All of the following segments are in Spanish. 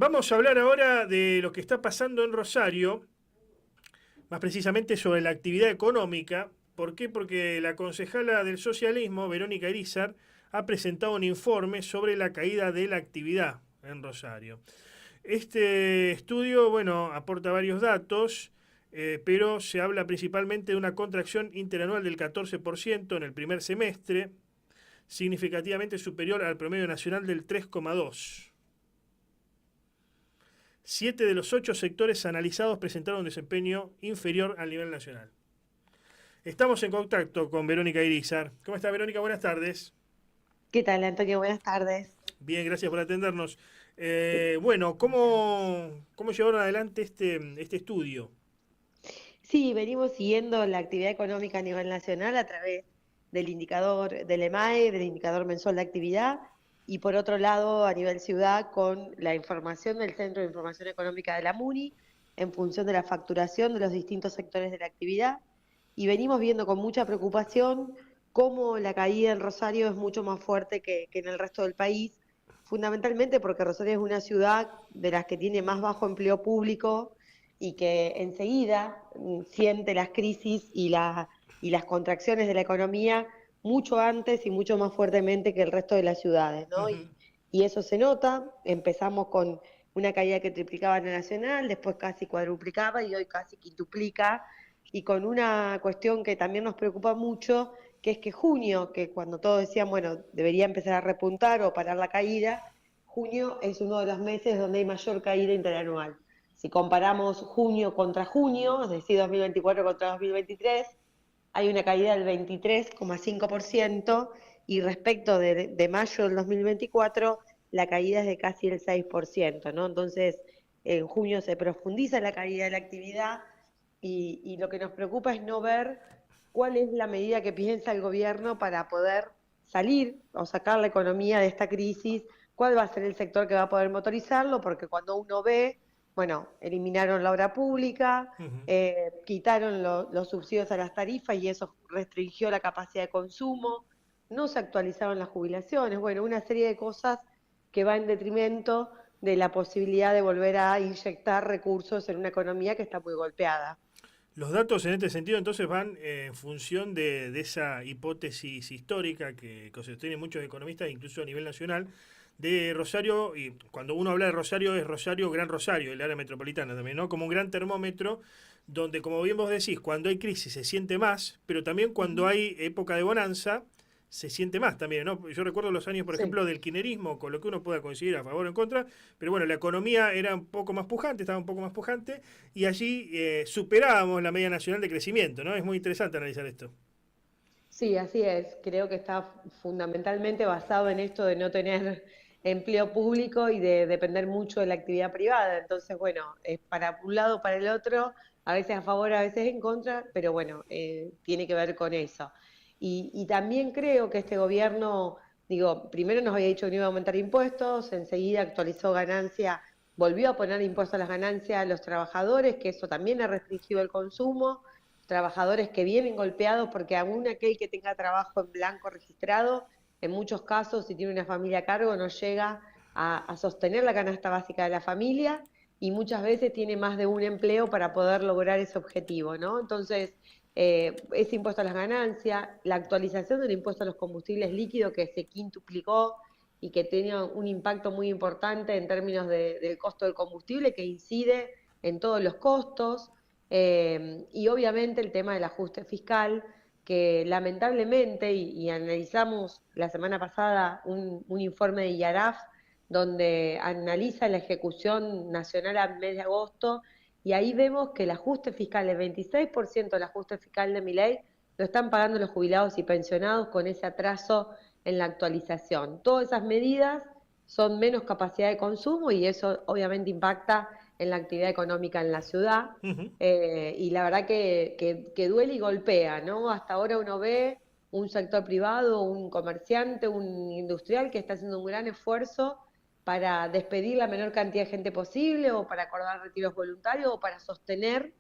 Vamos a hablar ahora de lo que está pasando en Rosario, más precisamente sobre la actividad económica. ¿Por qué? Porque la concejala del socialismo, Verónica Irizar, ha presentado un informe sobre la caída de la actividad en Rosario. Este estudio, bueno, aporta varios datos, pero se habla principalmente de una contracción interanual del 14% en el primer semestre, significativamente superior al promedio nacional del 3,2%. 7 de los 8 sectores analizados presentaron un desempeño inferior al nivel nacional. Estamos en contacto con Verónica Irizar. ¿Cómo está, Verónica? Buenas tardes. ¿Qué tal, Antonio? Buenas tardes. Bien, gracias por atendernos. Bueno, Bueno. ¿cómo llevaron adelante este estudio? Sí, venimos siguiendo la actividad económica a nivel nacional a través del indicador del EMAE, del indicador mensual de actividad, y por otro lado, a nivel ciudad, con la información del Centro de Información Económica de la MUNI, en función de la facturación de los distintos sectores de la actividad. Y venimos viendo con mucha preocupación cómo la caída en Rosario es mucho más fuerte que en el resto del país, fundamentalmente porque Rosario es una ciudad de las que tiene más bajo empleo público y que enseguida siente las crisis y las contracciones de la economía mucho antes y mucho más fuertemente que el resto de las ciudades, ¿no? Ujú. Y eso se nota. Empezamos con una caída que triplicaba en la nacional, después casi cuadruplicaba y hoy casi quintuplica, y con una cuestión que también nos preocupa mucho, que es que junio, que cuando todos decían, bueno, debería empezar a repuntar o parar la caída, junio es uno de los meses donde hay mayor caída interanual. Si comparamos junio contra junio, es decir, 2024 contra 2023, hay una caída del 23,5%, y respecto de mayo del 2024, la caída es de casi el 6%, ¿no? Entonces, en junio se profundiza la caída de la actividad, y lo que nos preocupa es no ver cuál es la medida que piensa el gobierno para poder salir o sacar la economía de esta crisis, cuál va a ser el sector que va a poder motorizarlo, porque cuando uno ve, bueno, eliminaron la obra pública, Ujú. quitaron los subsidios a las tarifas y eso restringió la capacidad de consumo, no se actualizaron las jubilaciones, bueno, una serie de cosas que va en detrimento de la posibilidad de volver a inyectar recursos en una economía que está muy golpeada. Los datos en este sentido entonces van en función de esa hipótesis histórica que sostienen muchos economistas, incluso a nivel nacional, de Rosario, y cuando uno habla de Rosario es Rosario, Gran Rosario, el área metropolitana también, ¿no? Como un gran termómetro donde, como bien vos decís, cuando hay crisis se siente más, pero también cuando Ujú. hay época de bonanza se siente más también, ¿no? Yo recuerdo los años, por ejemplo, Sí. del kirchnerismo, con lo que uno pueda coincidir a favor o en contra, pero bueno, la economía era un poco más pujante, estaba un poco más pujante, y allí superábamos la media nacional de crecimiento, ¿no? Es muy interesante analizar esto. Sí, así es. Creo que está fundamentalmente basado en esto de no tener empleo público y de depender mucho de la actividad privada. Entonces, bueno, es para un lado o para el otro, a veces a favor, a veces en contra, pero bueno, tiene que ver con eso. Y también creo que este gobierno, digo, primero nos había dicho que no iba a aumentar impuestos, enseguida actualizó ganancia, volvió a poner impuestos a las ganancias a los trabajadores, que eso también ha restringido el consumo, trabajadores que vienen golpeados porque aún aquel que tenga trabajo en blanco registrado, en muchos casos, si tiene una familia a cargo, no llega a sostener la canasta básica de la familia, y muchas veces tiene más de un empleo para poder lograr ese objetivo, ¿no? Entonces, ese impuesto a las ganancias, la actualización del impuesto a los combustibles líquidos que se quintuplicó y que tenía un impacto muy importante en términos del costo del combustible, que incide en todos los costos. Y obviamente el tema del ajuste fiscal, que lamentablemente, y analizamos la semana pasada un informe de IARAF, donde analiza la ejecución nacional al mes de agosto, y ahí vemos que el ajuste fiscal, el 26% del ajuste fiscal de Milei, lo están pagando los jubilados y pensionados con ese atraso en la actualización. Todas esas medidas son menos capacidad de consumo y eso obviamente impacta en la actividad económica en la ciudad, Ujú. y la verdad que duele y golpea, ¿no? Hasta ahora uno ve un sector privado, un comerciante, un industrial que está haciendo un gran esfuerzo para despedir la menor cantidad de gente posible, o para acordar retiros voluntarios, o para sostener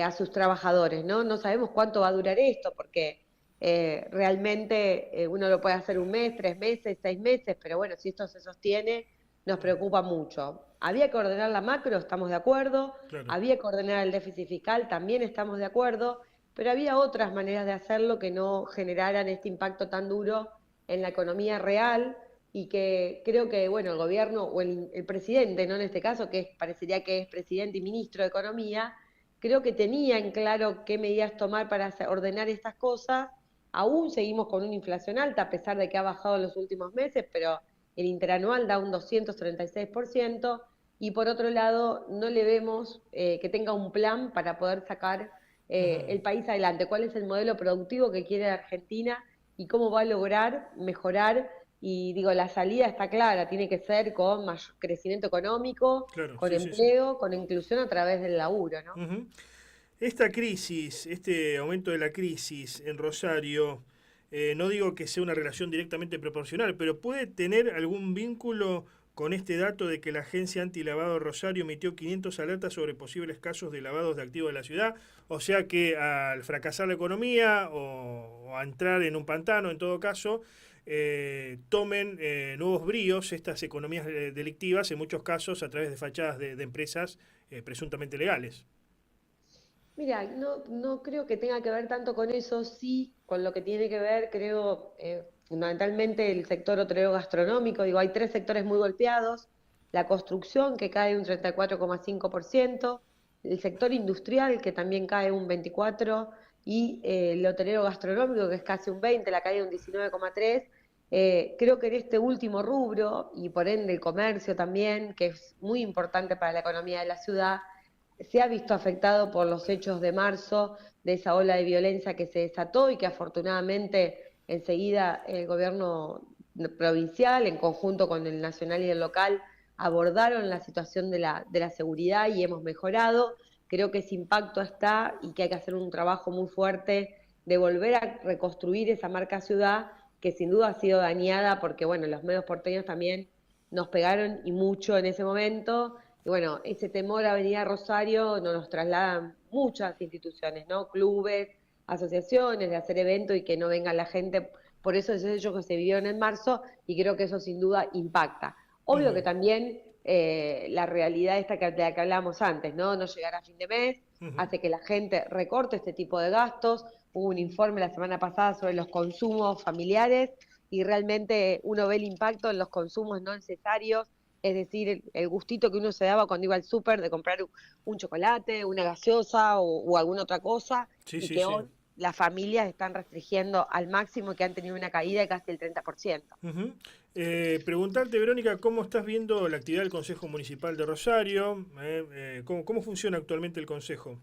a sus trabajadores, ¿no? No sabemos cuánto va a durar esto, porque realmente uno lo puede hacer un mes, 3 meses, 6 meses, pero bueno, si esto se sostiene, nos preocupa mucho. Había que ordenar la macro, estamos de acuerdo, Claro. había que ordenar el déficit fiscal, también estamos de acuerdo, pero había otras maneras de hacerlo que no generaran este impacto tan duro en la economía real y que creo que, bueno, el gobierno o el presidente, ¿no? En este caso, parecería que es presidente y ministro de Economía, creo que tenía en claro qué medidas tomar para ordenar estas cosas. Aún seguimos con una inflación alta, a pesar de que ha bajado en los últimos meses, pero el interanual da un 236%, y por otro lado no le vemos que tenga un plan para poder sacar Ujú. el país adelante. ¿Cuál es el modelo productivo que quiere Argentina y cómo va a lograr mejorar? Y digo, la salida está clara, tiene que ser con mayor crecimiento económico, Claro, con sí, sí, sí. empleo, con inclusión a través del laburo, ¿no? Ujú. Esta crisis, este aumento de la crisis en Rosario, no digo que sea una relación directamente proporcional, pero puede tener algún vínculo con este dato de que la agencia antilavado Rosario emitió 500 alertas sobre posibles casos de lavados de activos de la ciudad. O sea que al fracasar la economía o a entrar en un pantano, en todo caso, tomen nuevos bríos estas economías delictivas, en muchos casos a través de fachadas de empresas presuntamente legales. Mira, no creo que tenga que ver tanto con eso, sí, con lo que tiene que ver, creo, fundamentalmente el sector hotelero gastronómico. Digo, hay tres sectores muy golpeados: la construcción, que cae un 34,5%, el sector industrial, que también cae un 24%, y el hotelero gastronómico, que es casi un 20%, la caída un 19,3%. Creo que en este último rubro, y por ende el comercio también, que es muy importante para la economía de la ciudad, se ha visto afectado por los hechos de marzo, de esa ola de violencia que se desató y que afortunadamente enseguida el gobierno provincial, en conjunto con el nacional y el local, abordaron la situación de la seguridad y hemos mejorado. Creo que ese impacto está y que hay que hacer un trabajo muy fuerte de volver a reconstruir esa marca ciudad que sin duda ha sido dañada porque, bueno, los medios porteños también nos pegaron y mucho en ese momento. Y bueno, ese temor a venir a Rosario nos trasladan muchas instituciones, ¿no? Clubes, asociaciones, de hacer eventos y que no venga la gente. Por eso es hecho que se vivieron en marzo y creo que eso sin duda impacta. Obvio que Ujú, también la realidad esta de la que hablábamos antes, ¿no? No llegar a fin de mes, ujú. hace que la gente recorte este tipo de gastos. Hubo un informe la semana pasada sobre los consumos familiares y realmente uno ve el impacto en los consumos no necesarios, es decir, el gustito que uno se daba cuando iba al súper de comprar un chocolate, una gaseosa o alguna otra cosa, Sí, y sí, que sí. hoy las familias están restringiendo al máximo, que han tenido una caída de casi el 30%. Ujú. Preguntarte, Verónica, ¿cómo estás viendo la actividad del Consejo Municipal de Rosario? ¿Cómo funciona actualmente el Consejo?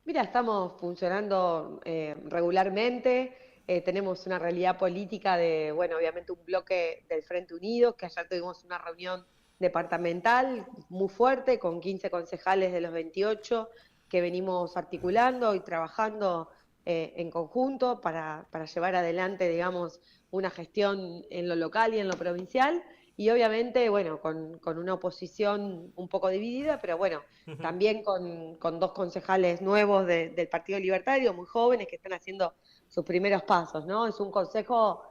Mira, estamos funcionando regularmente, tenemos una realidad política de, bueno, obviamente un bloque del Frente Unido, que ayer tuvimos una reunión departamental muy fuerte con 15 concejales de los 28 que venimos articulando y trabajando en conjunto para llevar adelante, digamos, una gestión en lo local y en lo provincial. Y obviamente, bueno, con una oposición un poco dividida, pero bueno, Ujú. también con dos concejales nuevos del Partido Libertario, muy jóvenes, que están haciendo sus primeros pasos, ¿no? Es un consejo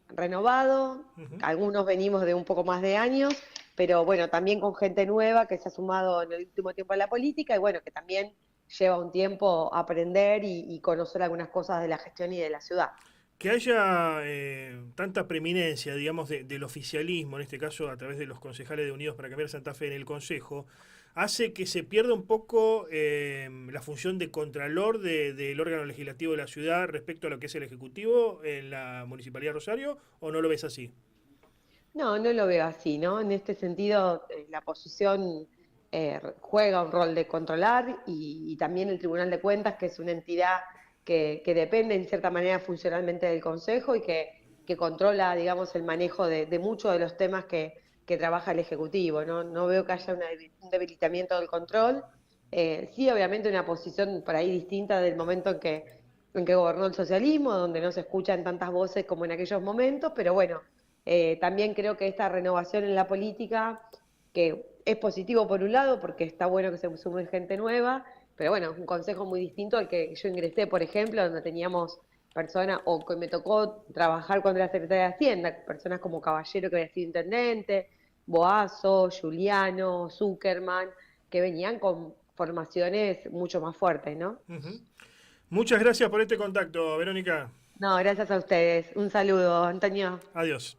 renovado, Ujú. algunos venimos de un poco más de años, pero bueno, también con gente nueva que se ha sumado en el último tiempo a la política y bueno, que también lleva un tiempo aprender y conocer algunas cosas de la gestión y de la ciudad. Que haya tanta preeminencia, digamos, del oficialismo, en este caso a través de los concejales de Unidos para Cambiar Santa Fe en el Consejo, hace que se pierda un poco la función de contralor del órgano legislativo de la ciudad respecto a lo que es el Ejecutivo en la Municipalidad de Rosario, ¿o no lo ves así? No, no lo veo así, ¿no? En este sentido, la oposición juega un rol de controlar y también el Tribunal de Cuentas, que es una entidad que depende en cierta manera funcionalmente del Consejo y que controla, digamos, el manejo de muchos de los temas que trabaja el Ejecutivo, ¿no? No veo que haya un debilitamiento del control. Sí, obviamente una posición por ahí distinta del momento en que gobernó el socialismo, donde no se escuchan tantas voces como en aquellos momentos, pero bueno. También creo que esta renovación en la política, que es positivo por un lado, porque está bueno que se sume gente nueva, pero bueno, es un consejo muy distinto al que yo ingresé, por ejemplo, donde teníamos personas, o que me tocó trabajar cuando era secretaria de Hacienda, personas como Caballero, que había sido intendente, Boazo, Giuliano, Zuckerman, que venían con formaciones mucho más fuertes, ¿no? Ujú. Muchas gracias por este contacto, Verónica. No, gracias a ustedes. Un saludo, Antonio. Adiós.